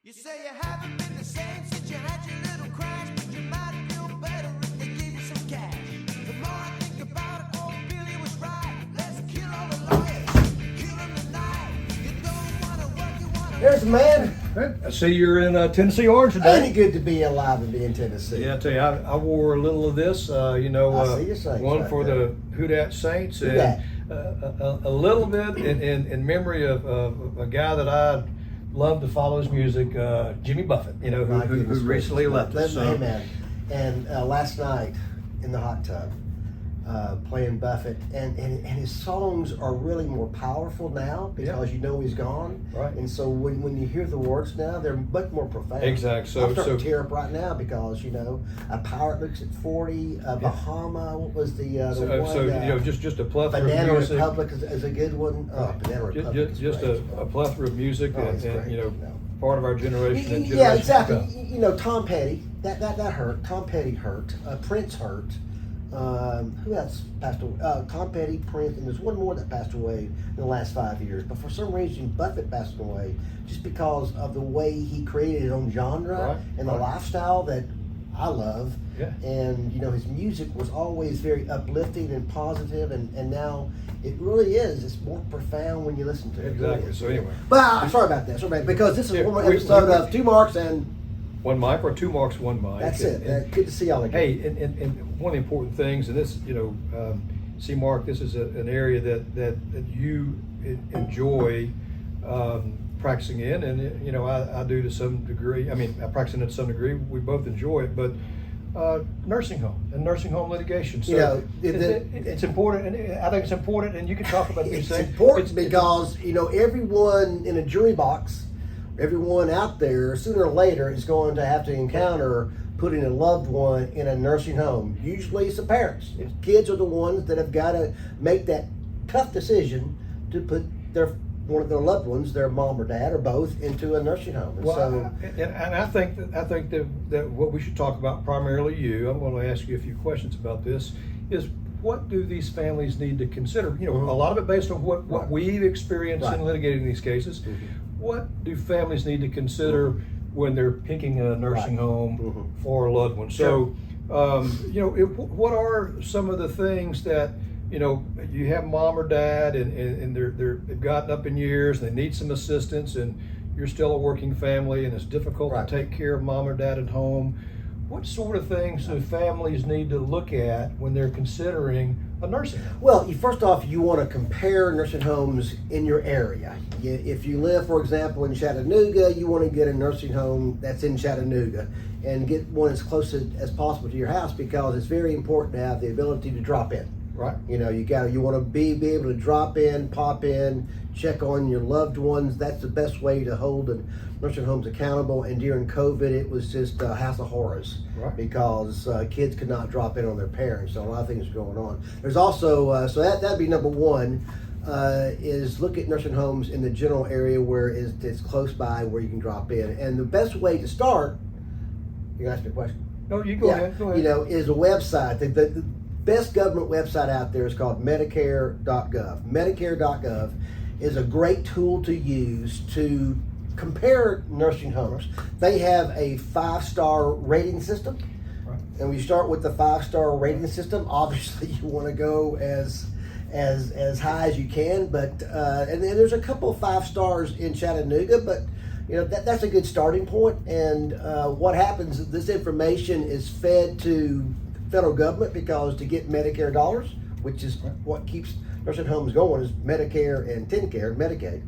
You say you haven't been the same since you had your little crash, but you might feel better if they gave you some cash. The more I think about it, old Billy was right. Let's kill all the lawyers, kill them tonight. You don't want to work, you want to... There's a man. I see you're in Tennessee Orange Ain't today. it good to be alive and be in Tennessee? Yeah, I tell you, I wore a little of this. I see your Saints one right for there. the Houdat Saints, Who and dat? a little bit in memory of a guy that I love to follow his music, Jimmy Buffett. You know, My who goodness recently gracious. left us. So. Amen. And last night in the hot tub, playing Buffett, and his songs are really more powerful now because you know he's gone. Right. And so when you hear the words now, they're much more profound. Exactly. So- I'm starting so- to tear up right now because a pirate looks at 40. Bahama. What was the one? So you know, just a plethora Banana of music. Republic is a good one. Oh, Banana Republic. is Just great. a plethora of music, Oh, it's and great. you know, No. part of our generation. And Yeah, generation to exactly. come. You know, Tom Petty, that hurt. Tom Petty hurt. Prince hurt. Who else passed away? Tom Petty, Prince, and there's one more that passed away in the last 5 years. But for some reason, Buffett passed away just because of the way he created his own genre Right, and the right. lifestyle that I love. Yeah. And you know, his music was always very uplifting and positive, and now it really is. It's more profound when you listen to it. It really Exactly. is. So anyway, But sorry about that. Sorry about that, because this is Yeah, one more we- episode we- of Two Marks and. one mic or two marks, one mic. That's And- it. Good to see y'all again. Hey, and one of the important things, and this, you know, see, Mark, this is an area that you enjoy practicing in, and you know, I do to some degree. I mean, I practice in it to some degree. We both enjoy it, but nursing home and nursing home litigation. So You know, it's important, and I think it's important, and you can talk about these It's things. important because you know everyone in a jury box, everyone out there, sooner or later is going to have to encounter putting a loved one in a nursing home. Usually it's the parents. Kids are the ones that have got to make that tough decision to put one of their loved ones, their mom or dad or both, into a nursing home. And Well, so, and I think that what we should talk about, primarily you, I'm going to ask you a few questions about this, is what do these families need to consider? You know, a lot of it based on what we've experienced in litigating these cases. What do families need to consider when they're picking a nursing home for a loved one? So, you know, what are some of the things that, you know, you have mom or dad and they've gotten up in years and they need some assistance, and you're still a working family and it's difficult to take care of mom or dad at home. What sort of things do families need to look at when they're considering a nursing home? well, first off, you want to compare nursing homes in your area. If you live, for example, in Chattanooga, you want to get a nursing home that's in Chattanooga and get one as close as possible to your house, because it's very important to have the ability to drop in. Right. You know, you want to be able to drop in, pop in, check on your loved ones. That's the best way to hold the nursing homes accountable. And during COVID, it was just a house of horrors, because kids could not drop in on their parents. So a lot of things are going on. There's also so that'd be number one, is look at nursing homes in the general area where it's close by where you can drop in. And the best way to start, you can ask me a question. No, you go ahead. Go ahead. You know, is a website. The best government website out there is called Medicare.gov. Medicare.gov is a great tool to use to compare nursing homes. They have a 5-star rating system. Right. And we start with the 5-star rating system. Obviously, you want to go as high as you can, but and then there's a couple of 5 stars in Chattanooga, but you know that's a good starting point. And what happens? This information is fed to federal government, because to get Medicare dollars, which is what keeps nursing homes going, is Medicare and TennCare, Medicaid.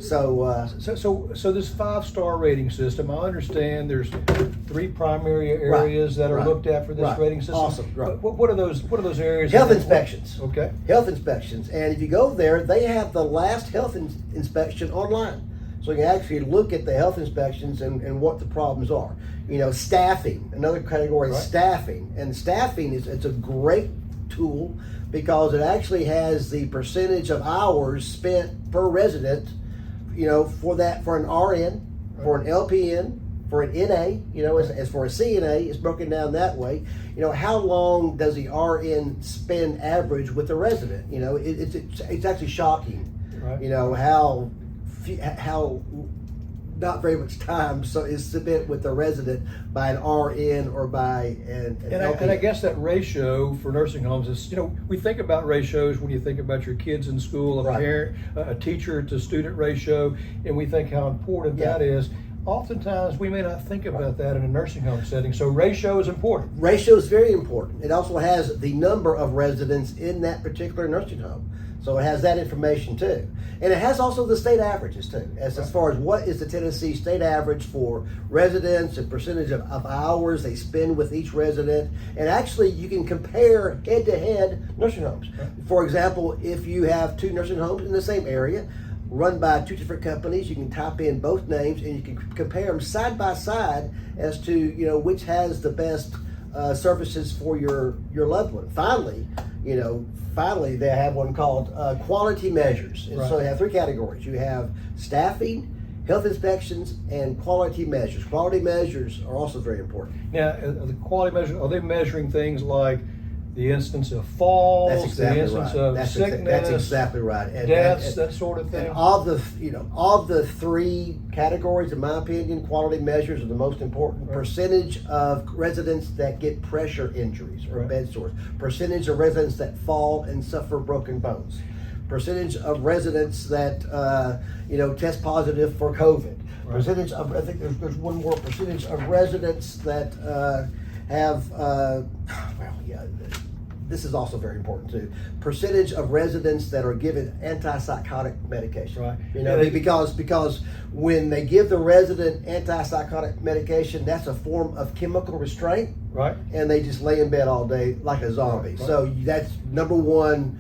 So this 5-star rating system, I understand there's 3 primary areas that are looked at for this rating system. Awesome. Right. What are those areas? Health inspections. Okay. Health inspections. And if you go there, they have the last health inspection online. So you can actually look at the health inspections and what the problems are. You know, staffing, another category is staffing. And staffing it's a great tool, because it actually has the percentage of hours spent per resident, you know, for an RN, for an LPN, for an NA, you know, as for a CNA, it's broken down that way. You know, how long does the RN spend average with the resident? You know, it's actually shocking. Right. You know, how not very much time so is spent with the resident by an RN or by an And I LPN. guess that ratio for nursing homes is, we think about ratios when you think about your kids in school, a Right. parent, a teacher to student ratio, and we think how important Yeah. that is. Oftentimes, we may not think about that in a nursing home setting, so ratio is important. Ratio is very important. It also has the number of residents in that particular nursing home. So it has that information too. And it has also the state averages too, as far as what is the Tennessee state average for residents and percentage of hours they spend with each resident. And actually you can compare head to head nursing homes. Right. For example, if you have two nursing homes in the same area, run by two different companies, you can type in both names and you can compare them side by side as to which has the best services for your loved one. Finally they have one called quality measures, and so Right. they have three categories. You have staffing, health inspections, and quality measures. Quality measures are also very important. Now, the quality measure, are they measuring things like the instance of falls, That's exactly the instance right. of That's sickness, exactly right. deaths, that sort of thing? And of the three categories, in my opinion, quality measures are the most important. Right. Percentage of residents that get pressure injuries or Right. bed sores. Percentage of residents that fall and suffer broken bones. Percentage of residents that test positive for COVID. Right. Percentage of, I think there's one more, percentage of residents that have this is also very important too. Percentage of residents that are given antipsychotic medication. Right. Because when they give the resident antipsychotic medication, that's a form of chemical restraint, Right. and they just lay in bed all day like a zombie. Right. So that's number one.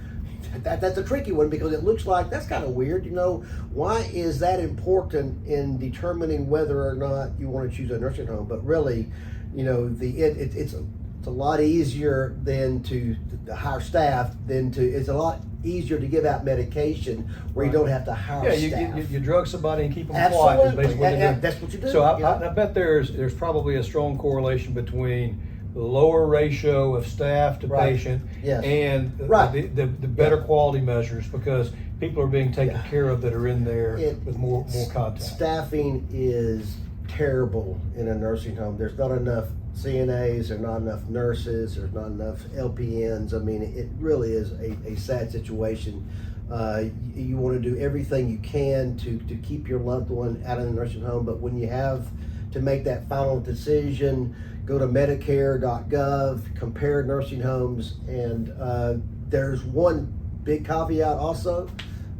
That's a tricky one because it looks like that's kind of weird. Why is that important in determining whether or not you want to choose a nursing home? But really, it's a lot easier than to hire staff it's a lot easier to give out medication where you don't have to hire staff. You drug somebody and keep them quiet is Absolutely. basically what you do. That's what you do. So I bet there's probably a strong correlation between the lower ratio of staff to Right. patient Yes. and Right. the better quality measures, because people are being taken care of that are in there with more contact. Staffing is terrible in a nursing home. There's not enough CNAs, there's not enough nurses, there's not enough LPNs. I mean, it really is a sad situation. You want to do everything you can to keep your loved one out of the nursing home, but when you have to make that final decision, go to Medicare.gov, compare nursing homes, and there's one big caveat also.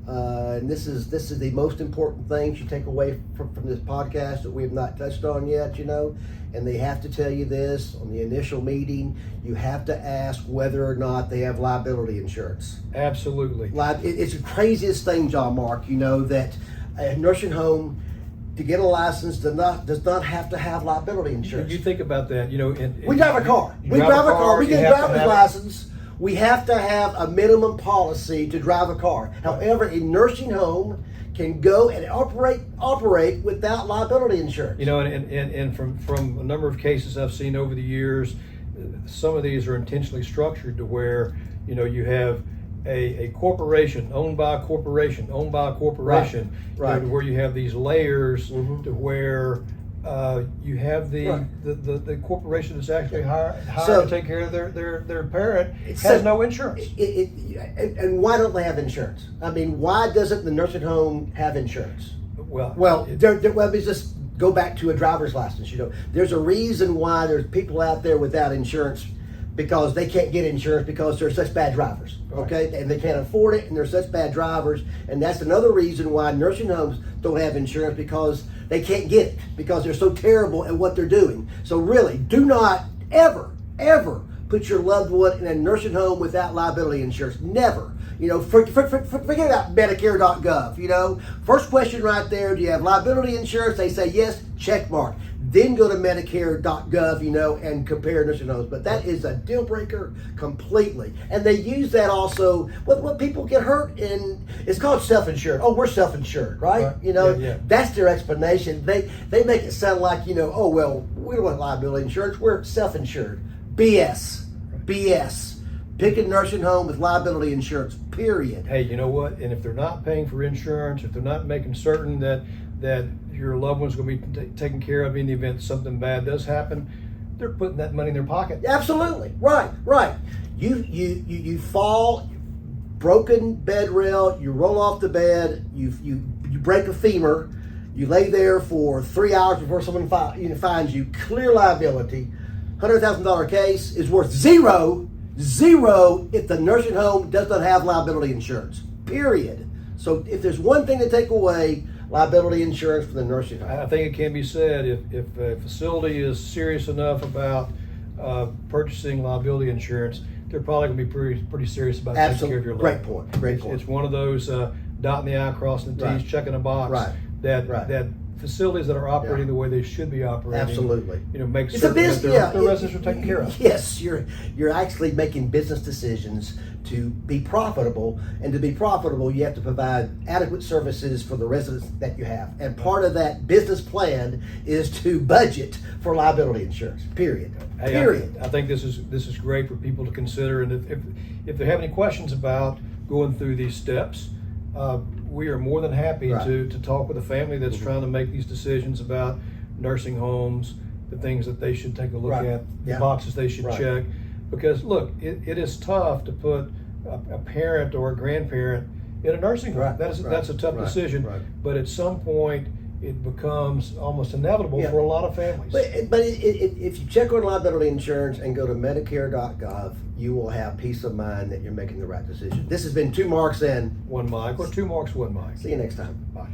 And this is the most important thing you take away from this podcast that we have not touched on yet, and they have to tell you this on the initial meeting. You have to ask whether or not they have liability insurance. Absolutely. It's the craziest thing, John Mark, that a nursing home to get a license does not have to have liability insurance. You think about that, We drive a car. We get a driver's license. We have to have a minimum policy to drive a car. However, a nursing home can go and operate without liability insurance. And from a number of cases I've seen over the years, some of these are intentionally structured to where, you have a corporation owned by a corporation Right. to where you have these layers Mhm. to where you have the corporation that's actually hired So- to take care of their parent It's has so- no insurance. And why don't they have insurance? I mean, why doesn't the nursing home have insurance? Well, it's just go back to a driver's license. There's a reason why there's people out there without insurance, because they can't get insurance because they're such bad drivers. Okay, and they can't afford it, and they're such bad drivers, and that's another reason why nursing homes don't have insurance, because they can't get it because they're so terrible at what they're doing. So really, do not ever put your loved one in a nursing home without liability insurance. Never. Forget about Medicare.gov. First question right there: do you have liability insurance? They say yes. Check mark. Then go to Medicare.gov, and compare nursing homes. But that is a deal breaker completely. And they use that also when people get hurt, and it's called self-insured. Oh, we're self-insured, right? Right. Yeah. That's their explanation. They make it sound like, oh, well, we don't want liability insurance. We're self-insured. BS. Pick a nursing home with liability insurance, period. Hey, you know what? And if they're not paying for insurance, if they're not making certain that that your loved one's going to be taken care of in the event something bad does happen, they're putting that money in their pocket. Absolutely. Right. You fall, broken bed rail, you roll off the bed, you break a femur, you lay there for 3 hours before someone finds you, clear liability. $100,000 case is worth zero if the nursing home does not have liability insurance, period. So if there's one thing to take away, liability insurance for the nursing home. I think it can be said if a facility is serious enough about purchasing liability insurance, they're probably going to be pretty serious about taking care of your loved one. Great point. It's one of those dotting the I, crossing the T's, Right. checking a box. Right. That facilities that are operating the way they should be operating. Absolutely. Make It's a certain business. that their residents are taken care of. Yes, you're actually making business decisions to be profitable, and to be profitable, you have to provide adequate services for the residents that you have. And part of that business plan is to budget for liability insurance. Period. Hey, Period. I think this is great for people to consider, and if they have any questions about going through these steps, we are more than happy Right. to talk with a family that's trying to make these decisions about nursing homes, the things that they should take a look Right. at, the Yeah. boxes they should Right. check. Because look, it is tough to put a parent or a grandparent in a nursing home. Right. That's a tough Right. decision. Right. But at some point, it becomes almost inevitable Yeah. for a lot of families. But if you check on liability insurance and go to Medicare.gov, you will have peace of mind that you're making the right decision. This has been 2 Marks and One mic or 2 marks, one mic. see you next time. Bye.